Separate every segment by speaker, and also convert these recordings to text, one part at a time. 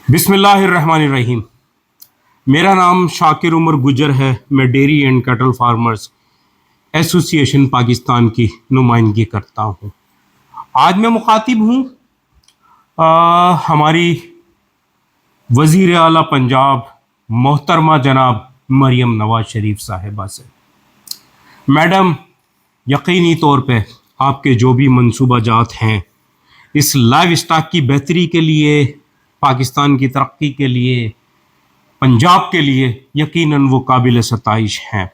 Speaker 1: بسم اللہ الرحمن الرحیم۔ میرا نام شاکر عمر گجر ہے۔ میں ڈیری اینڈ کیٹل فارمرز ایسوسی ایشن پاکستان کی نمائندگی کرتا ہوں۔ آج میں مخاطب ہوں ہماری وزیر اعلیٰ پنجاب محترمہ جناب مریم نواز شریف صاحبہ سے۔ میڈم، یقینی طور پہ آپ کے جو بھی منصوبہ جات ہیں اس لائیو اسٹاک کی بہتری کے لیے، پاکستان کی ترقی کے لیے، پنجاب کے لیے یقیناً وہ قابل ستائش ہیں۔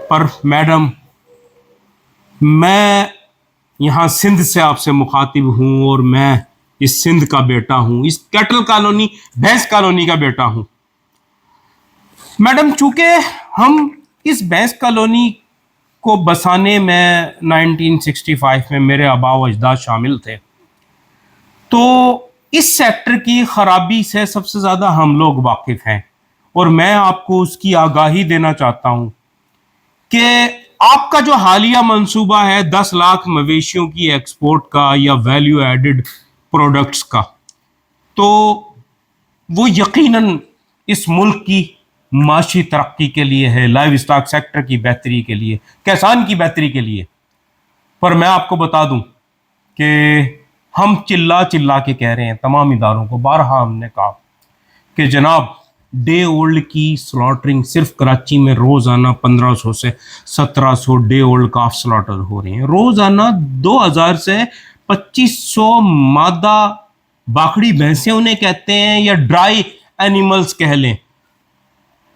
Speaker 1: پر میڈم، میں یہاں سندھ سے آپ سے مخاطب ہوں اور میں اس سندھ کا بیٹا ہوں، اس کیٹل کالونی بھینس کالونی کا بیٹا ہوں۔ میڈم، چونکہ ہم اس بھینس کالونی کو بسانے میں 1965 میں میرے آباء و اجداد شامل تھے، تو اس سیکٹر کی خرابی سے سب سے زیادہ ہم لوگ واقف ہیں، اور میں آپ کو اس کی آگاہی دینا چاہتا ہوں کہ آپ کا جو حالیہ منصوبہ ہے 10 لاکھ مویشیوں کی ایکسپورٹ کا یا ویلیو ایڈڈ پروڈکٹس کا، تو وہ یقیناً اس ملک کی معاشی ترقی کے لیے ہے، لائیو اسٹاک سیکٹر کی بہتری کے لیے، کسان کی بہتری کے لیے۔ پر میں آپ کو بتا دوں کہ ہم چلا کے کہہ رہے ہیں تمام اداروں کو، بارہا ہم نے کہا کہ جناب ڈے اولڈ کی سلاٹرنگ صرف کراچی میں روزانہ 1500 سے 1700 ڈے اولڈ کاف سلاٹر ہو رہے ہیں، روزانہ 2000 سے 2500 مادہ باکھڑی بھینسیں انہیں کہتے ہیں یا ڈرائی اینیملز کہہ لیں،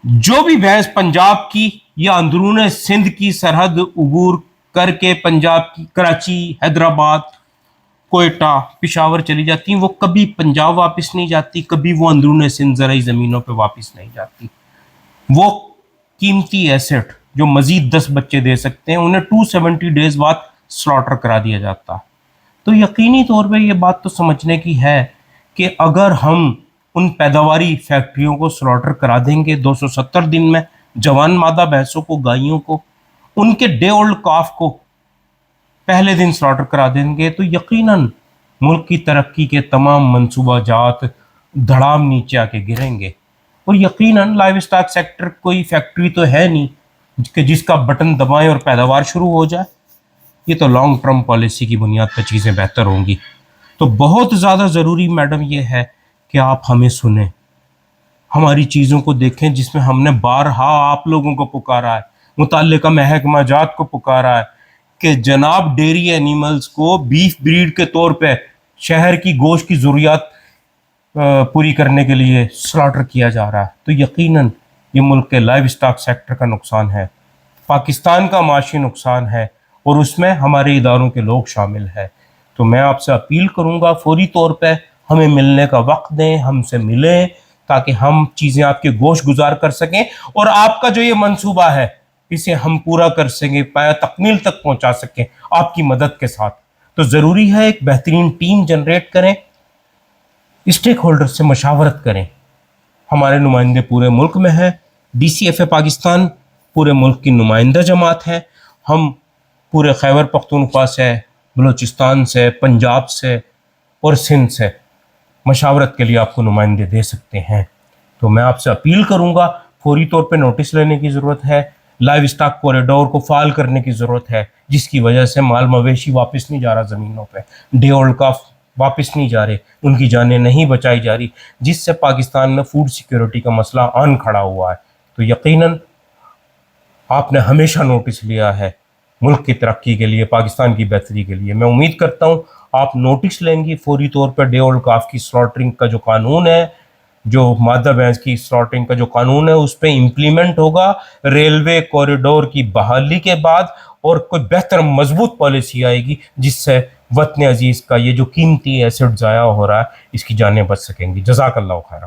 Speaker 1: جو بھی بھینس پنجاب کی یا اندرون سندھ کی سرحد عبور کر کے پنجاب کی کراچی، حیدرآباد، کوئٹہ، پشاور چلی جاتی ہیں، وہ کبھی پنجاب واپس نہیں جاتی، کبھی وہ اندرون سندھ زرعی زمینوں پہ واپس نہیں جاتی۔ وہ قیمتی ایسٹ جو مزید 10 بچے دے سکتے ہیں، انہیں 270 ڈیز بعد سلاٹر کرا دیا جاتا۔ تو یقینی طور پہ یہ بات تو سمجھنے کی ہے کہ اگر ہم ان پیداواری فیکٹریوں کو سلاٹر کرا دیں گے 270 دن میں، جوان مادہ بھینسوں کو، گائیوں کو، ان کے ڈے اولڈ کاف کو پہلے دن سلاٹر کرا دیں گے، تو یقیناً ملک کی ترقی کے تمام منصوبہ جات دھڑام نیچے آ کے گریں گے۔ اور یقیناً لائیو اسٹاک سیکٹر کوئی فیکٹری تو ہے نہیں کہ جس کا بٹن دبائیں اور پیداوار شروع ہو جائے، یہ تو لانگ ٹرم پالیسی کی بنیاد پہ چیزیں بہتر ہوں گی۔ تو بہت زیادہ ضروری میڈم یہ ہے کہ آپ ہمیں سنیں، ہماری چیزوں کو دیکھیں، جس میں ہم نے بارہا آپ لوگوں کو پکارا ہے، متعلقہ محکمہ جات کو پکارا ہے کہ جناب ڈیری اینیملز کو بیف بریڈ کے طور پہ شہر کی گوشت کی ضروریات پوری کرنے کے لیے سلاٹر کیا جا رہا ہے، تو یقیناً یہ ملک کے لائیو اسٹاک سیکٹر کا نقصان ہے، پاکستان کا معاشی نقصان ہے، اور اس میں ہمارے اداروں کے لوگ شامل ہیں۔ تو میں آپ سے اپیل کروں گا فوری طور پہ ہمیں ملنے کا وقت دیں، ہم سے ملیں، تاکہ ہم چیزیں آپ کے گوش گزار کر سکیں، اور آپ کا جو یہ منصوبہ ہے اسے ہم پورا کر سکیں، پایا تکمیل تک پہنچا سکیں آپ کی مدد کے ساتھ۔ تو ضروری ہے ایک بہترین ٹیم جنریٹ کریں، اسٹیک ہولڈر سے مشاورت کریں۔ ہمارے نمائندے پورے ملک میں ہیں، D C F A Pakistan پورے ملک کی نمائندہ جماعت ہے، ہم پورے خیبر پختونخوا سے، بلوچستان سے، پنجاب سے اور سندھ سے مشاورت کے لیے آپ کو نمائندے دے سکتے ہیں۔ تو میں آپ سے اپیل کروں گا فوری طور پہ نوٹس لینے کی ضرورت ہے، لائیو اسٹاک کوریڈور کو فعال کرنے کی ضرورت ہے، جس کی وجہ سے مال مویشی واپس نہیں جا رہا زمینوں پہ، ڈے اولڈ کاف واپس نہیں جا رہے، ان کی جانیں نہیں بچائی جا رہی، جس سے پاکستان میں فوڈ سیکیورٹی کا مسئلہ آن کھڑا ہوا ہے۔ تو یقیناً آپ نے ہمیشہ نوٹس لیا ہے ملک کی ترقی کے لیے، پاکستان کی بہتری کے لیے۔ میں امید کرتا ہوں آپ نوٹس لیں گی فوری طور پر۔ ڈے اولڈ کاف کی سلاٹرنگ کا جو قانون ہے، جو مادہ بھینس کی سلاٹرنگ کا جو قانون ہے، اس پہ امپلیمنٹ ہوگا ریلوے کوریڈور کی بحالی کے بعد، اور کوئی بہتر مضبوط پالیسی آئے گی جس سے وطن عزیز کا یہ جو قیمتی ایسٹ ضائع ہو رہا ہے اس کی جانیں بچ سکیں گی۔ جزاک اللہ خیرہ۔